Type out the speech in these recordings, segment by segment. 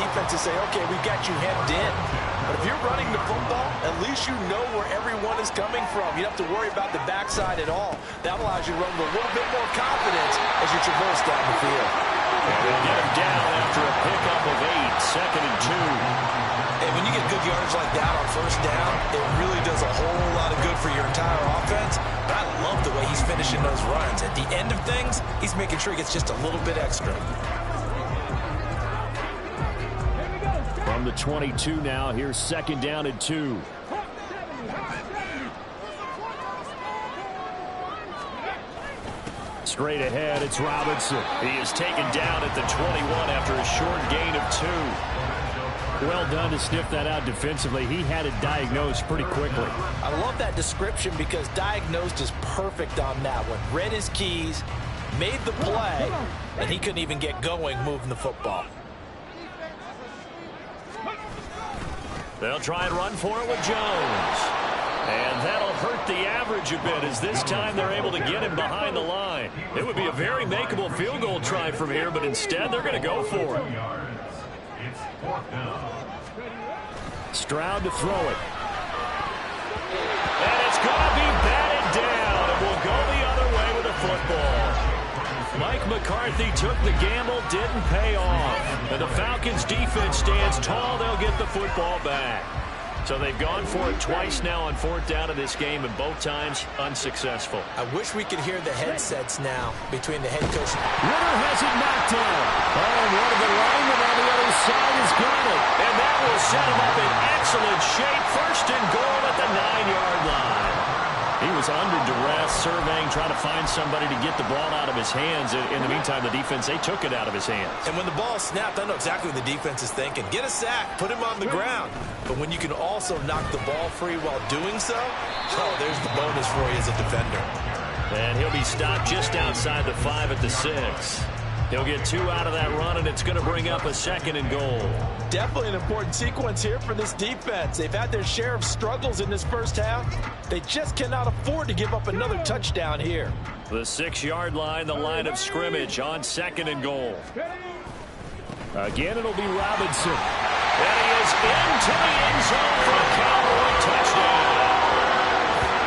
defenses say, okay, we got you hemmed in. But if you're running the football, at least you know where everyone is coming from. You don't have to worry about the backside at all. That allows you to run with a little bit more confidence as you traverse down the field. And they'll get him down after a pickup of 8, 2nd and 2. And when you get good yardage like that on first down, it really does a whole lot of good for your entire offense. But I love the way he's finishing those runs. At the end of things, he's making sure he gets just a little bit extra. From the 22 now, here's 2nd down and 2. Straight ahead, it's Robinson. He is taken down at the 21 after a short gain of 2. Well done to sniff that out defensively. He had it diagnosed pretty quickly. I love that description because diagnosed is perfect on that one. Read his keys, made the play, and he couldn't even get going moving the football. They'll try and run for it with Jones. And that'll hurt the average a bit as this time they're able to get him behind the line. It would be a very makeable field goal try from here, but instead they're going to go for it. Stroud to throw it. And it's going to be batted down. It will go the other way with the football. Mike McCarthy took the gamble, didn't pay off. And the Falcons defense stands tall. They'll get the football back. So they've gone for it twice now on 4th down in this game, and both times unsuccessful. I wish we could hear the headsets now between the head coach. Ritter has it knocked down. Oh, and one of the linemen on the other side has got it. And that will set him up in excellent shape. 1st and goal at the 9-yard line. He was under duress, surveying, trying to find somebody to get the ball out of his hands. In the meantime, the defense, they took it out of his hands. And when the ball snapped, I know exactly what the defense is thinking. Get a sack, put him on the ground. But when you can also knock the ball free while doing so, oh, there's the bonus for you as a defender. And he'll be stopped just outside the 5 at the 6. He'll get 2 out of that run, and it's going to bring up a 2nd and goal. Definitely an important sequence here for this defense. They've had their share of struggles in this first half. They just cannot afford to give up another touchdown here. The 6-yard line, the line of scrimmage on 2nd and goal. Again, it'll be Robinson. And he is into the end zone for a Cowboy touchdown.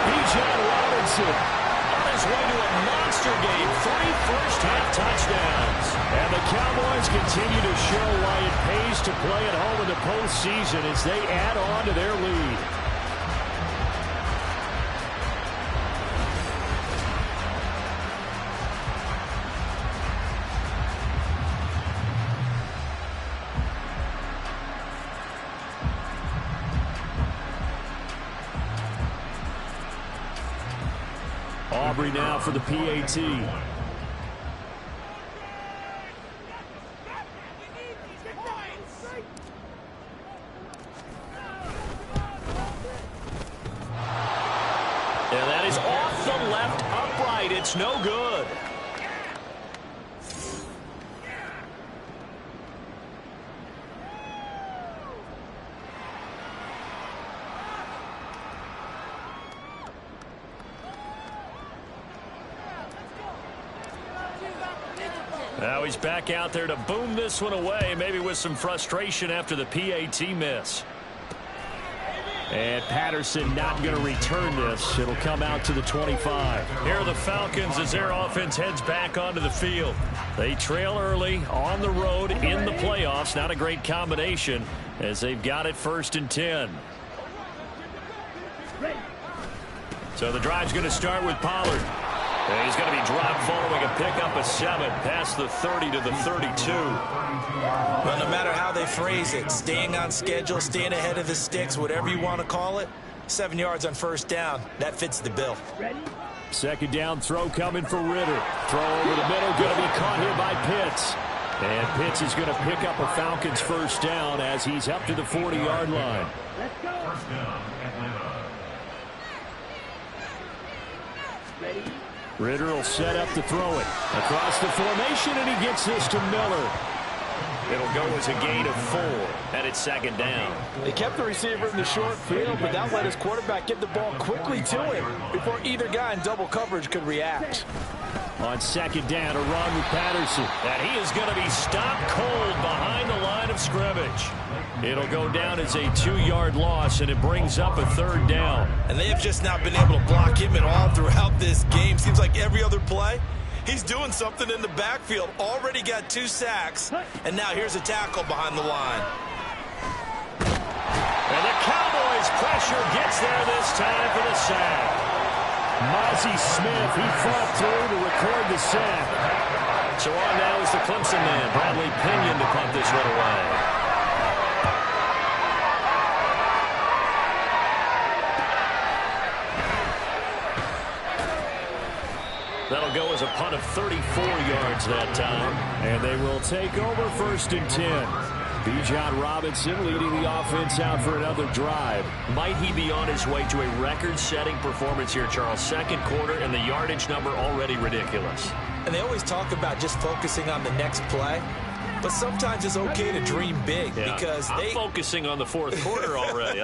Bijan Robinson on his way to a monster game. 3 first-half touchdowns. And the Cowboys continue to show why it pays to play at home in the postseason as they add on to their lead. Aubrey now for the PAT. And that is off the left upright. It's no good. Now he's back out there to boom this one away, maybe with some frustration after the PAT miss. And Patterson not going to return this. It'll come out to the 25. Here are the Falcons as their offense heads back onto the field. They trail early on the road in the playoffs. Not a great combination as they've got it 1st and 10. So the drive's going to start with Pollard. And he's going to be dropped following a pickup of 7 past the 30 to the 32. Well, no matter how they phrase it, staying on schedule, staying ahead of the sticks, whatever you want to call it, 7 yards on 1st down, that fits the bill. 2nd down throw coming for Ritter. Throw over the middle, going to be caught here by Pitts. And Pitts is going to pick up a Falcons 1st down as he's up to the 40-yard line. Let's go. 1st down, Atlanta. Ready? Ritter will set up to throw it. Across the formation, and he gets this to Miller. It'll go as a gain of 4, and it's 2nd down. They kept the receiver in the short field, but that let his quarterback get the ball quickly to him before either guy in double coverage could react. On second down, a run with Patterson. And he is going to be stopped cold behind the line of scrimmage. It'll go down as a 2-yard loss, and it brings up a third down. And they have just not been able to block him at all throughout this game. Seems like every other play, he's doing something in the backfield. Already got 2 sacks, and now here's a tackle behind the line. And the Cowboys' pressure gets there this time for the sack. Mozzie Smith, he fought through to record the sack. So on now is the Clemson man, Bradley Pinion, to punt this one away. That'll go as a punt of 34 yards that time. And they will take over 1st and 10. Bijan Robinson leading the offense out for another drive. Might he be on his way to a record-setting performance here, Charles? 2nd quarter, and the yardage number already ridiculous. And they always talk about just focusing on the next play. But sometimes it's okay to dream big, because I'm focusing on the 4th quarter already.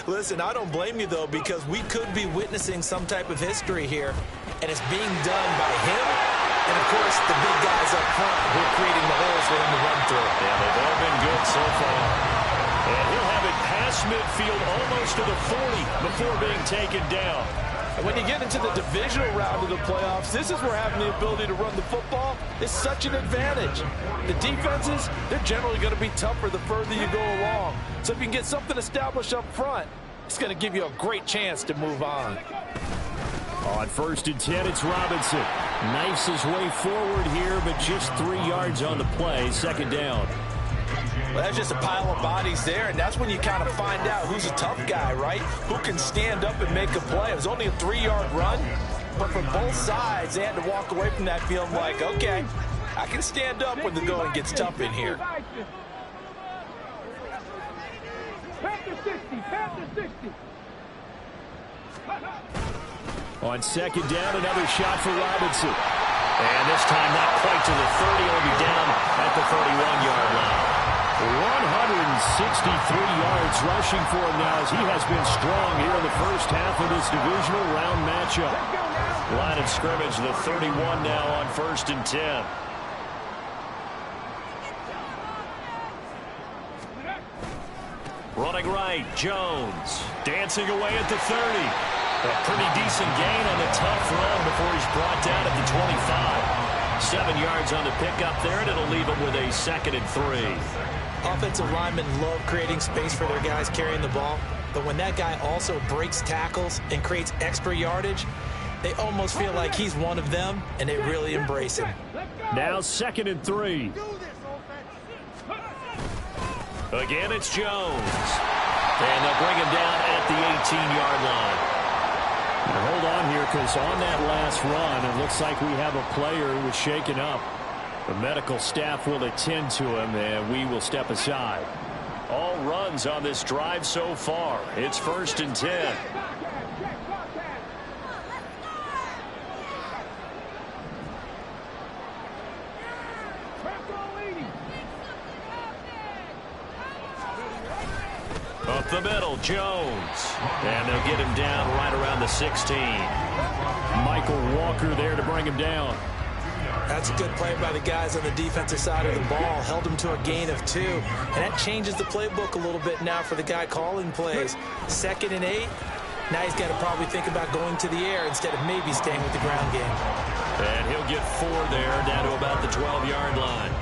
Listen, I don't blame you, though, because we could be witnessing some type of history here, and it's being done by him and, of course, the big guys up front who are creating the holes for him to run through. Yeah, they've all been good so far. And he'll have it past midfield almost to the 40 before being taken down. And when you get into the divisional round of the playoffs, this is where having the ability to run the football is such an advantage. The defenses, they're generally going to be tougher the further you go along. So if you can get something established up front, it's going to give you a great chance to move on. On 1st and 10, it's Robinson. Knifes his way forward here, but just 3 yards on the play. 2nd down. Well, that's just a pile of bodies there, and that's when you kind of find out who's a tough guy, right? Who can stand up and make a play. It was only a 3-yard run, but from both sides, they had to walk away from that feeling like, okay, I can stand up when the going gets tough in here. On 2nd down, another shot for Robinson. And this time not quite to the 30. He'll be down at the 31-yard line. 163 yards rushing for him now, as he has been strong here in the first half of this divisional round matchup. Line of scrimmage, the 31 now on 1st and 10. Running right, Jones. Dancing away at the 30. A pretty decent gain on the tough run before he's brought down at the 25. 7 yards on the pickup there, and it'll leave him with a 2nd and 3. Offensive linemen love creating space for their guys carrying the ball, but when that guy also breaks tackles and creates extra yardage, they almost feel like he's one of them, and they really embrace him. Now 2nd and 3. Again, it's Jones. And they'll bring him down at the 18-yard line. Now hold on here, because on that last run, it looks like we have a player who was shaken up. The medical staff will attend to him, and we will step aside. All runs on this drive so far. It's 1st and 10. Up the middle, Jones. And they'll get him down right around the 16. Michael Walker there to bring him down. That's a good play by the guys on the defensive side of the ball. Held him to a gain of 2. And that changes the playbook a little bit now for the guy calling plays. 2nd and 8. Now he's got to probably think about going to the air instead of maybe staying with the ground game. And he'll get 4 there, down to about the 12-yard line.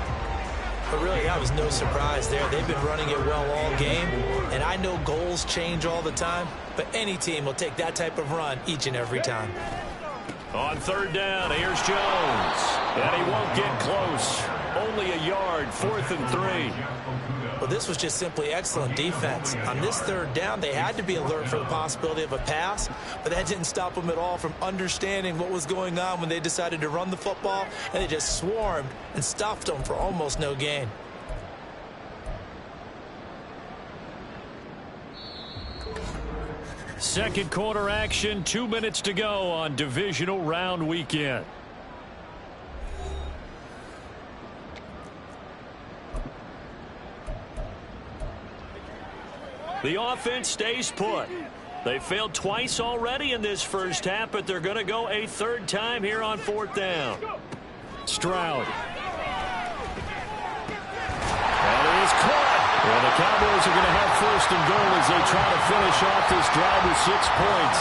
But really, that was no surprise there. They've been running it well all game. And I know goals change all the time, but any team will take that type of run each and every time. On 3rd down, here's Jones. And he won't get close. Only a yard, 4th and 3. Well, this was just simply excellent defense. On this 3rd down, they had to be alert for the possibility of a pass, but that didn't stop them at all from understanding what was going on when they decided to run the football, and they just swarmed and stuffed them for almost no gain. Second quarter action, 2 minutes to go on divisional round weekend. The offense stays put. They failed twice already in this first half, but they're going to go a third time here on fourth down. Stroud. That is caught. Well, the Cowboys are going to have first and goal as they try to finish off this drive with 6 points.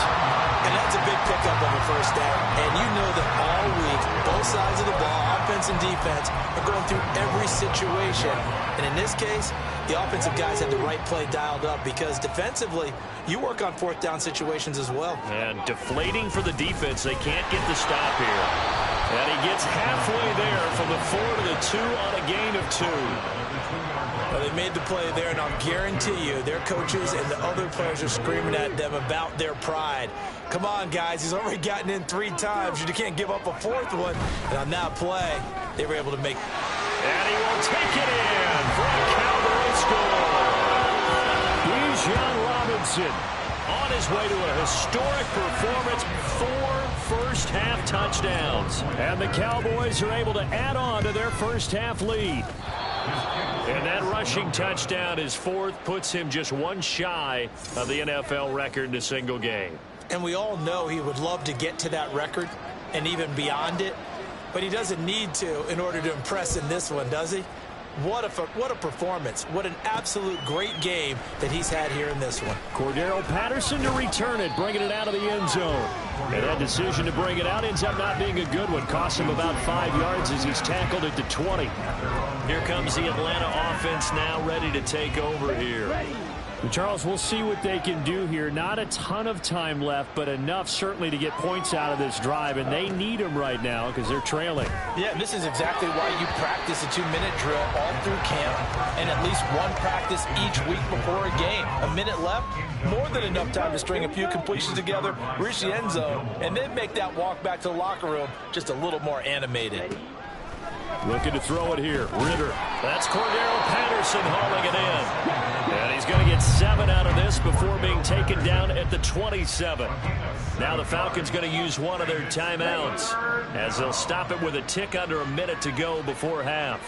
And that's a big pickup of a first down. And you know that all week, both sides of the ball, offense and defense, are going through every situation. And in this case, the offensive guys had the right play dialed up because defensively, you work on fourth down situations as well. And deflating for the defense. They can't get the stop here. And he gets halfway there from the 4 to the 2 on a gain of 2. Well, they made the play there, and I'll guarantee you their coaches and the other players are screaming at them about their pride. Come on, guys. He's already gotten in 3 times. You can't give up a 4th one. And on that play, they were able to make. And he will take it in for a Cowboy score. Bijan Robinson on his way to a historic performance. 4 first-half touchdowns. And the Cowboys are able to add on to their first-half lead. And that rushing touchdown, his 4th, puts him just 1 shy of the NFL record in a single game. And we all know he would love to get to that record and even beyond it. But he doesn't need to in order to impress in this one, does he? What a performance. What an absolute great game that he's had here in this one. Cordero Patterson to return it, bringing it out of the end zone. And that decision to bring it out ends up not being a good one. Cost him about 5 yards as he's tackled at the 20. Here comes the Atlanta offense now ready to take over here. Charles, we'll see what they can do here. Not a ton of time left, but enough certainly to get points out of this drive, and they need them right now because they're trailing. Yeah, and this is exactly why you practice a 2-minute drill all through camp and at least one practice each week before a game. A minute left, more than enough time to string a few completions together, reach the end zone, and then make that walk back to the locker room just a little more animated. Looking to throw it here. Ritter. That's Cordero Patterson hauling it in. And he's going to get 7 out of this before being taken down at the 27. Now the Falcons going to use one of their timeouts as they'll stop it with a tick under a minute to go before half.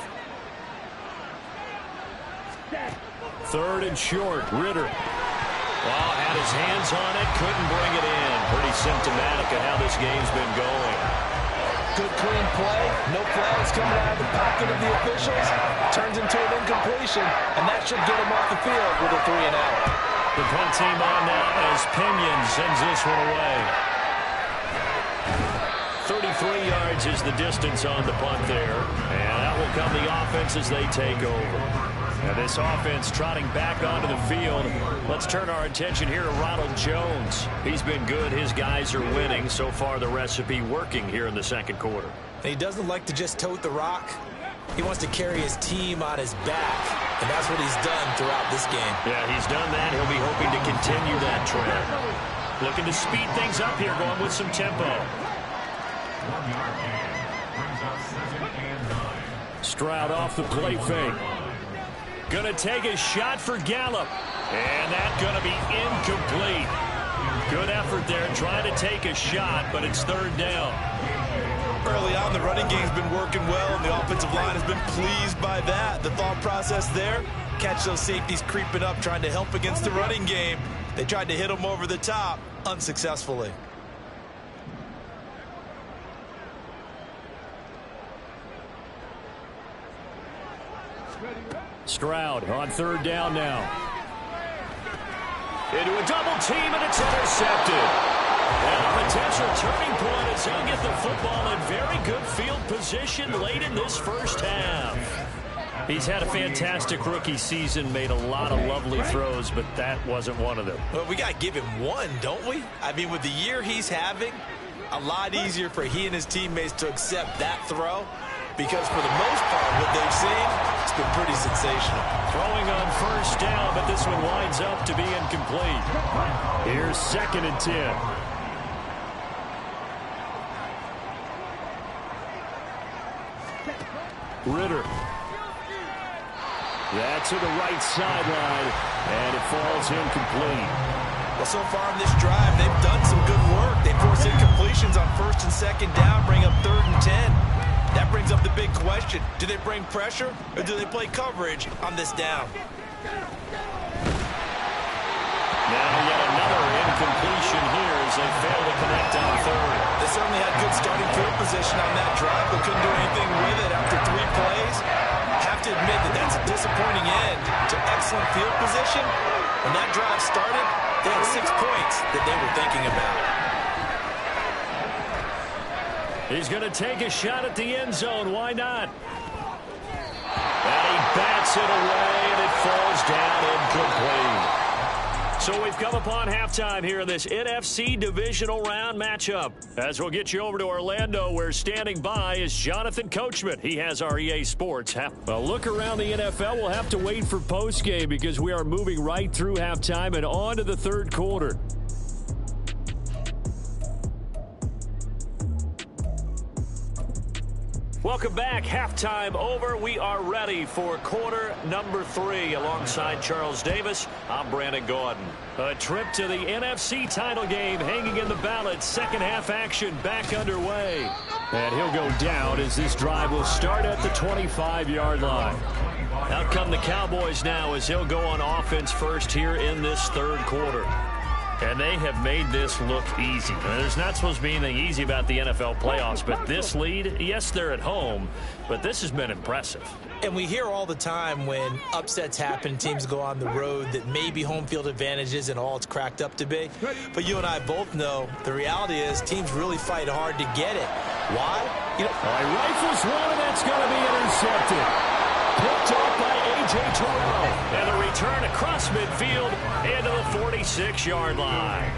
3rd and short. Ritter. Well, had his hands on it, couldn't bring it in. Pretty symptomatic of how this game's been going. Good clean play, no flags coming out of the pocket of the officials, turns into an incompletion, and that should get him off the field with a 3 and out. The punt team on now as Pinion sends this one away. 33 yards is the distance on the punt there, and that will come the offense as they take over. Now this offense trotting back onto the field. Let's turn our attention here to Ronald Jones. He's been good. His guys are winning. So far the recipe working here in the second quarter. He doesn't like to just tote the rock. He wants to carry his team on his back, and that's what he's done throughout this game. Yeah, he's done that. He'll be hoping to continue that trend. Looking to speed things up here, going with some tempo. Stroud off the play fake. Gonna take a shot for Gallup. And that's gonna be incomplete. Good effort there trying to take a shot, but it's 3rd down. Early on, the running game's been working well, and the offensive line has been pleased by that. The thought process there, catch those safeties creeping up, trying to help against the running game. They tried to hit them over the top, unsuccessfully. Stroud on 3rd down now. Into a double team, and it's intercepted. And a potential turning point as he'll get the football in very good field position late in this first half. He's had a fantastic rookie season, made a lot of lovely throws, but that wasn't one of them. Well, we got to give him one, don't we? I mean, with the year he's having, a lot easier for he and his teammates to accept that throw. Because for the most part, what they've seen, it's been pretty sensational. Throwing on 1st down, but this one winds up to be incomplete. Here's 2nd and 10. Ritter. That's to the right sideline, and it falls incomplete. Well, so far in this drive, they've done some good work. They force incompletions on 1st and 2nd down, bring up 3rd and 10. That brings up the big question. Do they bring pressure or do they play coverage on this down? Now yet another position on that drive, but couldn't do anything with it after 3 plays. Have to admit that that's a disappointing end to excellent field position. When that drive started, they had 6 points that they were thinking about. He's going to take a shot at the end zone. Why not? And he bats it away, and it falls down incomplete. So we've come upon halftime here in this NFC divisional round matchup. As we'll get you over to Orlando, where standing by is Jonathan Coachman. He has our EA Sports. Well, look around the NFL. We'll have to wait for postgame because we are moving right through halftime and on to the third quarter. Welcome back. Halftime over. We are ready for quarter number 3. Alongside Charles Davis, I'm Brandon Gaudin. A trip to the NFC title game hanging in the balance. Second half action back underway. And he'll go down as this drive will start at the 25-yard line. Out come the Cowboys now as he'll go on offense first here in this third quarter. And they have made this look easy. There's not supposed to be anything easy about the NFL playoffs, but this lead, yes, they're at home, but this has been impressive. And we hear all the time when upsets happen, teams go on the road, that maybe home field advantage isn't all it's cracked up to be. But you and I both know the reality is teams really fight hard to get it. Why? He rifles one, and that's going to be intercepted. Picked off by A.J. Terrell. And a return across midfield into the 46-yard line.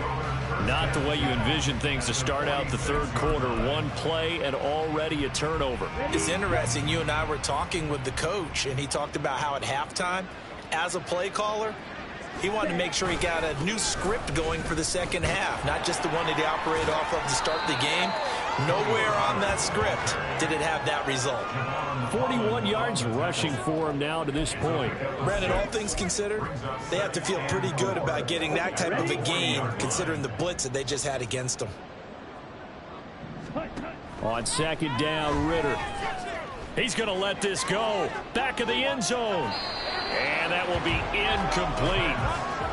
Not the way you envision things to start out the third quarter. One play and already a turnover. It's interesting. You and I were talking with the coach, and he talked about how at halftime, as a play caller, he wanted to make sure he got a new script going for the second half, not just the one that he operated off of to start the game. Nowhere on that script did it have that result. 41 yards rushing for him now to this point. Brandon, all things considered, they have to feel pretty good about getting that type of a gain, considering the blitz that they just had against them. On second down, Ritter. He's going to let this go. Back of the end zone. And that will be incomplete.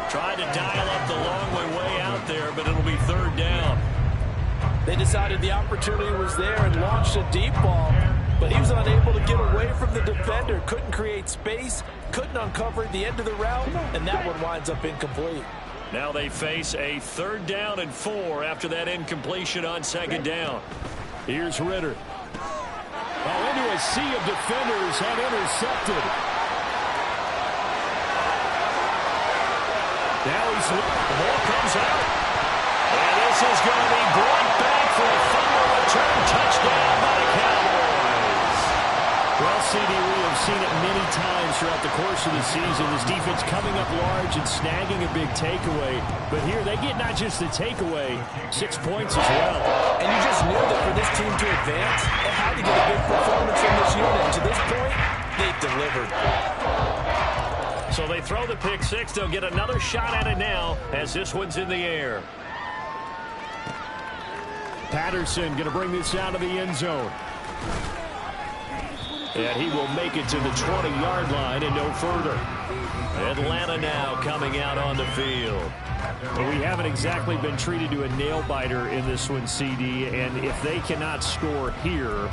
Tried to dial up the long way out there, but it'll be third down. They decided the opportunity was there and launched a deep ball, but he was unable to get away from the defender. Couldn't create space, couldn't uncover the end of the route, and that one winds up incomplete. Now they face a 3rd down and 4 after that incompletion on second down. Here's Ritter. Into a sea of defenders and intercepted. Now the ball comes out. And this is going to be brought back for a fumble return touchdown by the Cowboys. Well, CD, we have seen it many times throughout the course of the season. This defense coming up large and snagging a big takeaway. But here they get not just the takeaway, 6 points as well. And you just knew that for this team to advance, they had to get a big performance from this unit. And to this point, they've delivered. So they throw the pick six. They'll get another shot at it now as this one's in the air. Patterson going to bring this out of the end zone. And he will make it to the 20-yard line and no further. Atlanta now coming out on the field. But we haven't exactly been treated to a nail-biter in this one, CD. And if they cannot score here,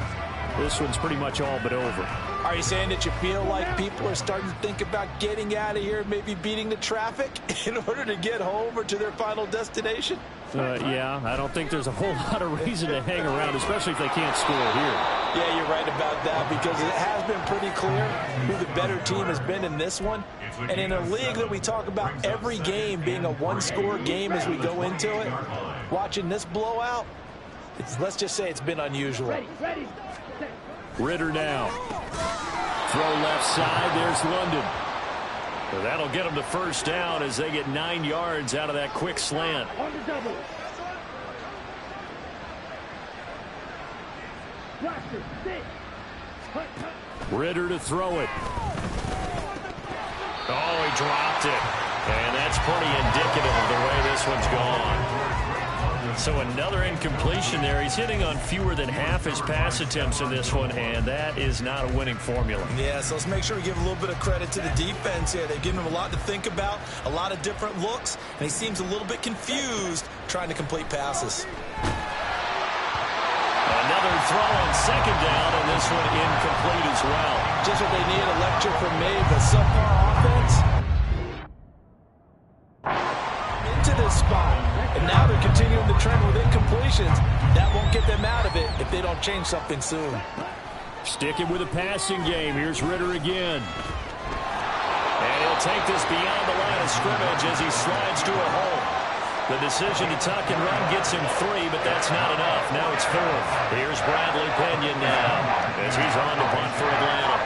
this one's pretty much all but over. Are you saying that you feel like people are starting to think about getting out of here, maybe beating the traffic in order to get home or to their final destination? Yeah, I don't think there's a whole lot of reason to hang around, especially if they can't score here. Yeah, you're right about that, because it has been pretty clear who the better team has been in this one. And in a league that we talk about every game being a one-score game as we go into it, watching this blowout, let's just say it's been unusual. Ritter now. Throw left side. There's London. So that'll get them to first down as they get 9 yards out of that quick slant. Ritter to throw it. Oh, he dropped it. And that's pretty indicative of the way this one's gone. So another incompletion there. He's hitting on fewer than half his pass attempts in this one, and that is not a winning formula. Yeah, so let's make sure we give a little bit of credit to the defense here. They've given him a lot to think about, a lot of different looks, and he seems a little bit confused trying to complete passes. Another throw on second down, and this one incomplete as well. Just what they need, a lecture from me, but subpar offense. Into this spot, and now they're continuing the trend with incompletions. That won't get them out of it if they don't change something soon. Sticking with a passing game. Here's Ritter again. And he'll take this beyond the line of scrimmage as he slides to a hole. The decision to tuck and run gets him 3, but that's not enough. Now it's 4th. Here's Bradley Pinion now as he's on the punt for Atlanta.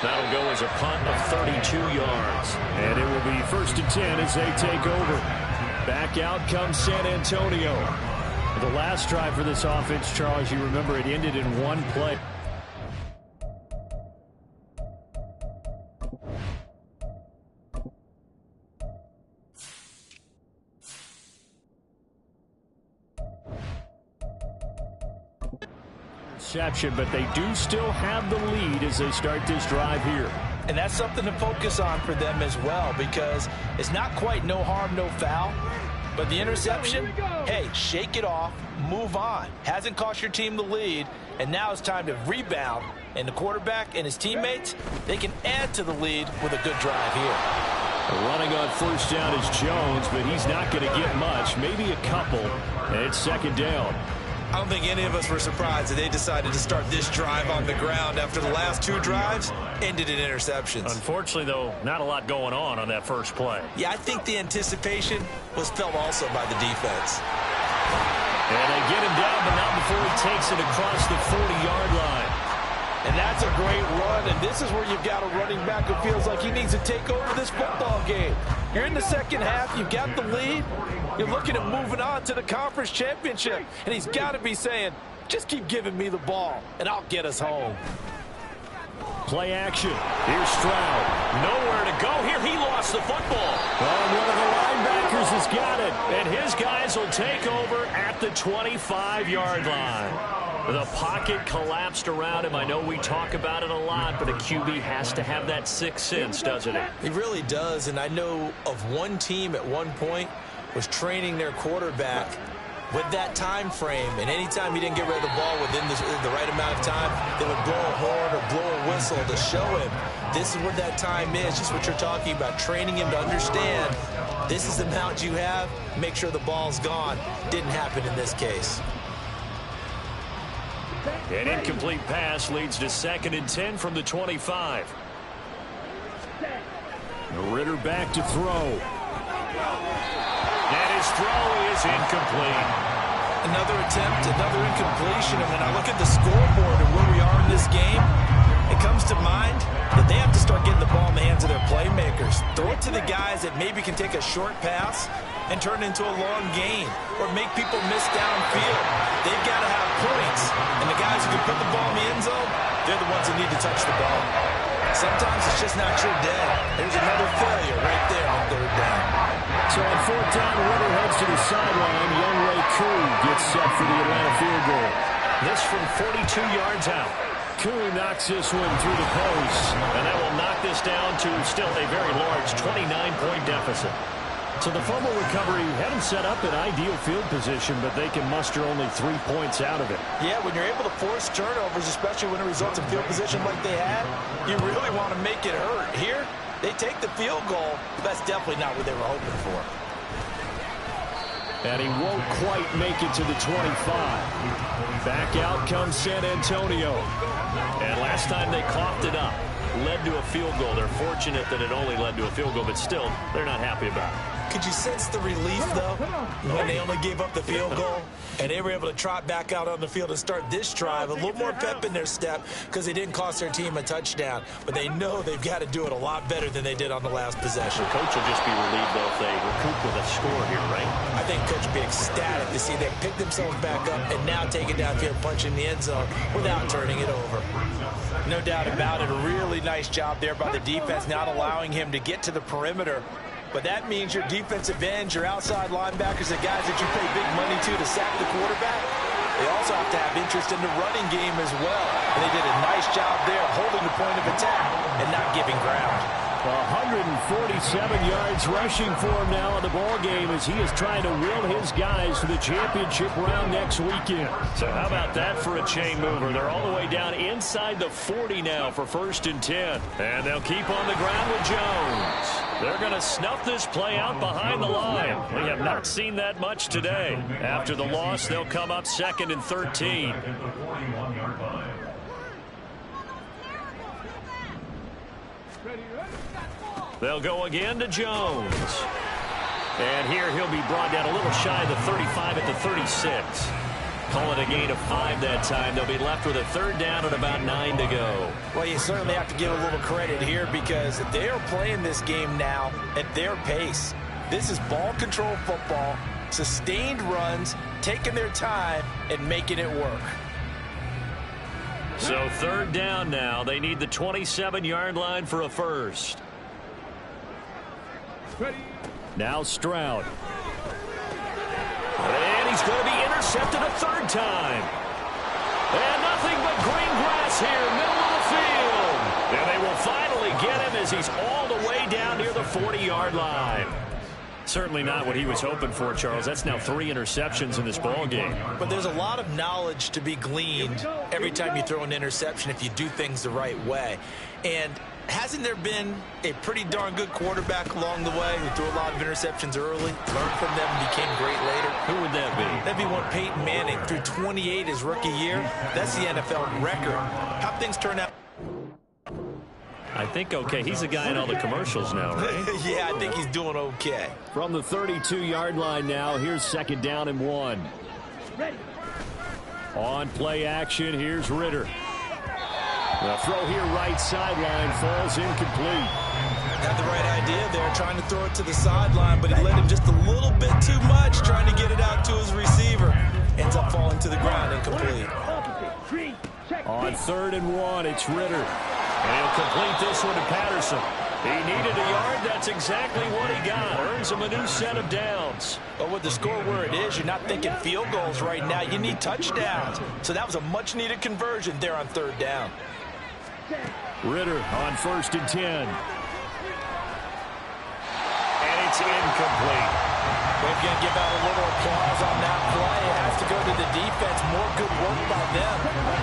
That'll go as a punt of 32 yards. And it will be 1st and 10 as they take over. Back out comes San Antonio. The last drive for this offense, Charles, you remember it ended in one play. But they do still have the lead as they start this drive here. And that's something to focus on for them as well, because it's not quite no harm, no foul. But the interception, hey, shake it off, move on. Hasn't cost your team the lead, and now it's time to rebound. And the quarterback and his teammates, they can add to the lead with a good drive here. Running on 1st down is Jones, but he's not going to get much, maybe a couple. And it's 2nd down. I don't think any of us were surprised that they decided to start this drive on the ground after the last 2 drives ended in interceptions. Unfortunately, though, not a lot going on that first play. Yeah, I think the anticipation was felt also by the defense. And they get him down, but not before he takes it across the 40-yard line. And that's a great run, and this is where you've got a running back who feels like he needs to take over this football game. You're in the second half, you've got the lead, you're looking at moving on to the conference championship, and he's got to be saying, just keep giving me the ball, and I'll get us home. Play action. Here's Stroud. Nowhere to go here. He lost the football. Well, one of the linebackers has got it, and his guys will take over at the 25-yard line. The pocket collapsed around him. I know we talk about it a lot, but a QB has to have that 6th sense, doesn't it? He really does, and I know of one team at one point was training their quarterback with that time frame, and anytime he didn't get rid of the ball within the right amount of time, they would blow a horn or blow a whistle to show him this is what that time is, just what you're talking about, training him to understand this is the amount you have, make sure the ball's gone. Didn't happen in this case. An incomplete pass leads to 2nd and 10 from the 25. Ritter back to throw. And his throw is incomplete. Another attempt, another incompletion. And when I look at the scoreboard and where we are in this game, it comes to mind that they have to start getting the ball in the hands of their playmakers. Throw it to the guys that maybe can take a short pass and turn it into a long gain or make people miss downfield. They've got to have points. And the guys who can put the ball in the end zone, they're the ones that need to touch the ball. Sometimes it's just not your day. There's another failure right there on 3rd down. So on 4th down, Ritter heads to the sideline. Younghoe Koo gets set for the Atlanta field goal. This from 42 yards out. Koo knocks this one through the post, and that will knock this down to still a very large 29-point deficit. So the fumble recovery had them set up in ideal field position, but they can muster only 3 points out of it. Yeah, when you're able to force turnovers, especially when it results in field position like they had, you really want to make it hurt. Here, they take the field goal. That's definitely not what they were hoping for. And he won't quite make it to the 25. Back out comes San Antonio. And last time they coughed it up, led to a field goal. They're fortunate that it only led to a field goal, but still, they're not happy about it. Could you sense the relief, though, when they only gave up the field goal and they were able to trot back out on the field and start this drive? A little more pep in their step because they didn't cost their team a touchdown, but they know they've got to do it a lot better than they did on the last possession. The coach will just be relieved, though, if they recoup with a score here, right? I think coach will be ecstatic to see them pick themselves back up and now take it downfield, punch in the end zone without turning it over. No doubt about it. A really nice job there by the defense, not allowing him to get to the perimeter. But that means your defensive ends, your outside linebackers, the guys that you pay big money to sack the quarterback, they also have to have interest in the running game as well. And they did a nice job there holding the point of attack and not giving ground. 147 yards rushing for him now in the ball game as he is trying to will his guys to the championship round next weekend. So how about that for a chain mover? They're all the way down inside the 40 now for 1st and 10. And they'll keep on the ground with Jones. They're going to snuff this play out behind the line. We have not seen that much today. After the loss, they'll come up 2nd and 13. They'll go again to Jones. And here he'll be brought down a little shy of the 35 at the 36. Call it a gain of 5 that time. They'll be left with a 3rd down and about 9 to go. Well, you certainly have to give a little credit here because they are playing this game now at their pace. This is ball control football, sustained runs, taking their time and making it work. So 3rd down now. They need the 27-yard line for a first. Now Stroud. And he's going to be intercepted a 3rd time. And nothing but green grass here, middle of the field. And they will finally get him as he's all the way down near the 40-yard line. Certainly not what he was hoping for, Charles. That's now 3 interceptions in this ball game. But there's a lot of knowledge to be gleaned every time you throw an interception if you do things the right way. And hasn't there been a pretty darn good quarterback along the way who threw a lot of interceptions early, learned from them, and became great later? Who would that be? That'd be one Peyton Manning. Threw 28 his rookie year. That's the NFL record. How things turn out? I think okay. He's the guy in all the commercials now, right? Yeah, I think he's doing okay. From the 32-yard line now, here's 2nd down and 1. On play action, here's Ritter. The throw here right sideline falls incomplete. Had the right idea there, trying to throw it to the sideline, but he led him just a little bit too much, trying to get it out to his receiver. Ends up falling to the ground incomplete. On 3rd and 1, it's Ritter. And he'll complete this one to Patterson. He needed a yard. That's exactly what he got. Earns him a new set of downs. But with the score where it is, you're not thinking field goals right now. You need touchdowns. So that was a much-needed conversion there on 3rd down. Ritter on 1st and 10. And it's incomplete. We're going to give out a little applause on that play. It has to go to the defense. More good work by them.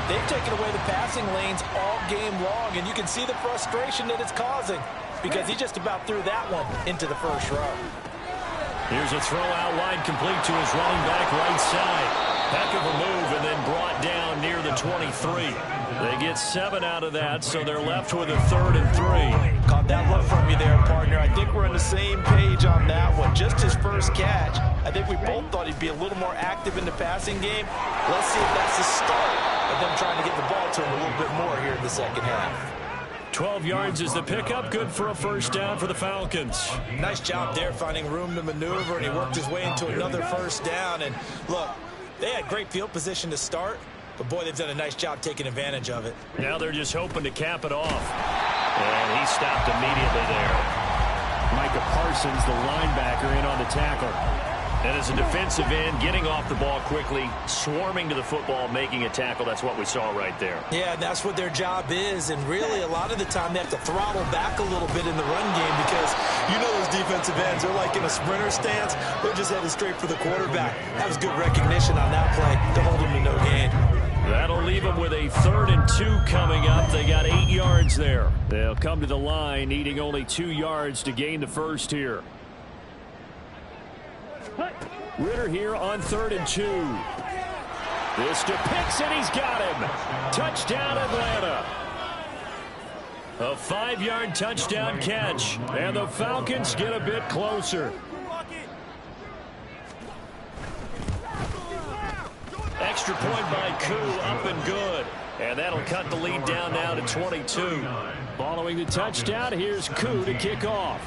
They've taken away the passing lanes all game long, and you can see the frustration that it's causing because he just about threw that one into the 1st row. Here's a throw out wide complete to his running back right side. Heck of a move and then brought down near the 23. They get 7 out of that, so they're left with a 3rd and 3. Caught that look from you there, partner. I think we're on the same page on that one. Just his first catch. I think we both thought he'd be a little more active in the passing game. Let's see if that's the start of them trying to get the ball to him a little bit more here in the 2nd half. 12 yards is the pickup. Good for a 1st down for the Falcons. Nice job there finding room to maneuver, and he worked his way into another 1st down. And look, they had great field position to start, but boy, they've done a nice job taking advantage of it. Now they're just hoping to cap it off. And he stopped immediately there. Micah Parsons, the linebacker, in on the tackle. And as a defensive end, getting off the ball quickly, swarming to the football, making a tackle. That's what we saw right there. Yeah, and that's what their job is. And really, a lot of the time, they have to throttle back a little bit in the run game because you know those defensive ends, they're like in a sprinter stance. They're just headed straight for the quarterback. That was good recognition on that play to hold him to no gain. That'll leave them with a 3rd and 2 coming up. They got 8 yards there. They'll come to the line, needing only 2 yards to gain the first here. Ritter here on 3rd and 2. This to Pitts, and he's got him. Touchdown, Atlanta. A 5-yard touchdown catch, and the Falcons get a bit closer. Extra point by Koo, up and good. And that'll cut the lead down now to 22. Following the touchdown, here's Koo to kick off.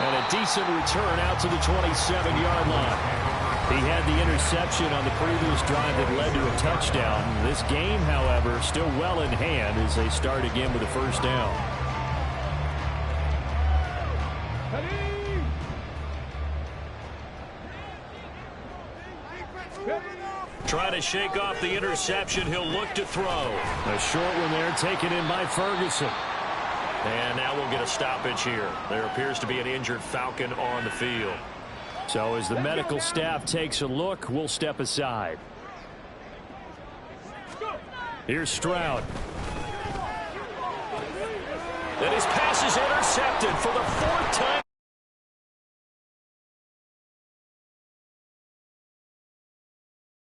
And a decent return out to the 27-yard line. He had the interception on the previous drive that led to a touchdown. This game, however, still well in hand as they start again with a 1st down. Trying to shake off the interception. He'll look to throw. A short one there taken in by Ferguson. And now we'll get a stoppage here. There appears to be an injured Falcon on the field. So as the medical staff takes a look, we'll step aside. Here's Stroud. And his pass is intercepted for the 4th time